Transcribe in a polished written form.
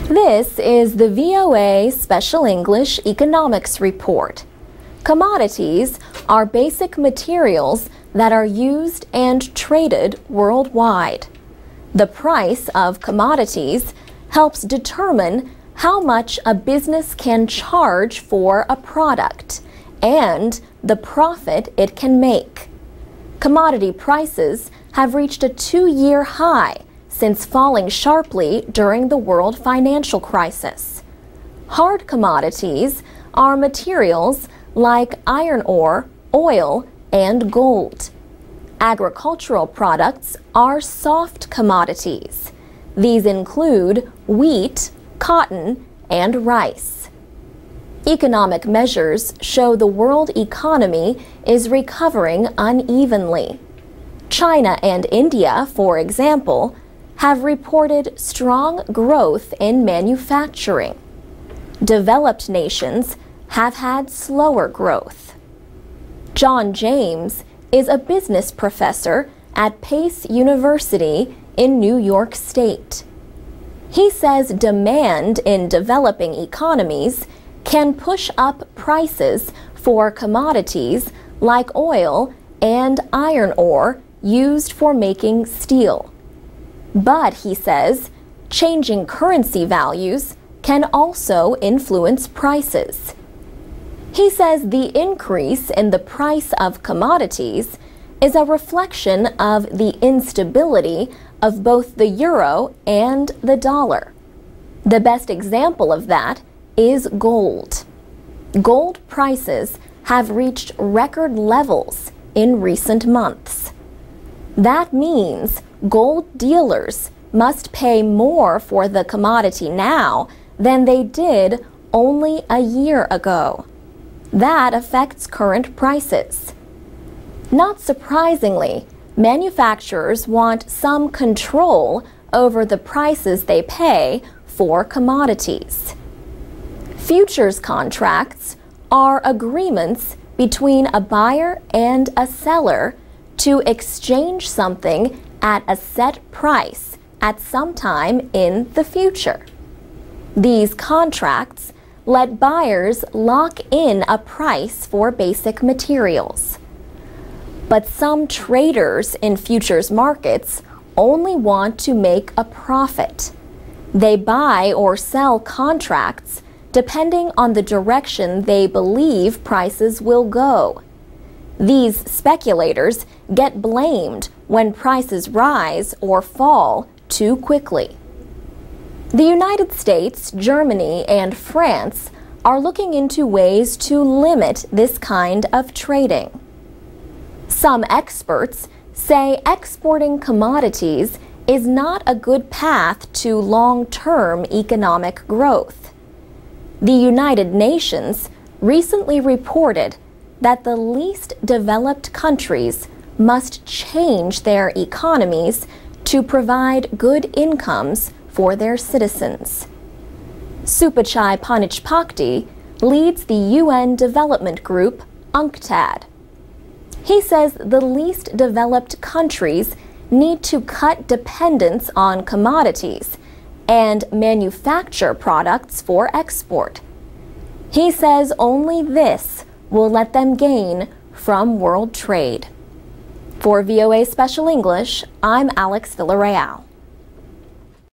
This is the VOA Special English Economics Report. Commodities are basic materials that are used and traded worldwide. The price of commodities helps determine how much a business can charge for a product and the profit it can make. Commodity prices have reached a 2-year high since falling sharply during the world financial crisis. Hard commodities are materials like iron ore, oil, and gold. Agricultural products are soft commodities. These include wheat, cotton, and rice. Economic measures show the world economy is recovering unevenly. China and India, for example, have reported strong growth in manufacturing. Developed nations have had slower growth. John James is a business professor at Pace University in New York State. He says demand in developing economies can push up prices for commodities like oil and iron ore used for making steel. But, he says, changing currency values can also influence prices. He says the increase in the price of commodities is a reflection of the instability of both the euro and the dollar. The best example of that is gold. Gold prices have reached record levels in recent months. That means gold dealers must pay more for the commodity now than they did only a year ago. That affects current prices. Not surprisingly, manufacturers want some control over the prices they pay for commodities. Futures contracts are agreements between a buyer and a seller to exchange something at a set price at some time in the future. These contracts let buyers lock in a price for basic materials. But some traders in futures markets only want to make a profit. They buy or sell contracts depending on the direction they believe prices will go. These speculators get blamed when prices rise or fall too quickly. The United States, Germany, and France are looking into ways to limit this kind of trading. Some experts say exporting commodities is not a good path to long-term economic growth. The United Nations recently reported that the least developed countries must change their economies to provide good incomes for their citizens. Supachai Panichpakdi leads the UN development group UNCTAD. He says the least developed countries need to cut dependence on commodities and manufacture products for export. He says only this will let them gain from world trade. For VOA Special English, I'm Alex Villarreal.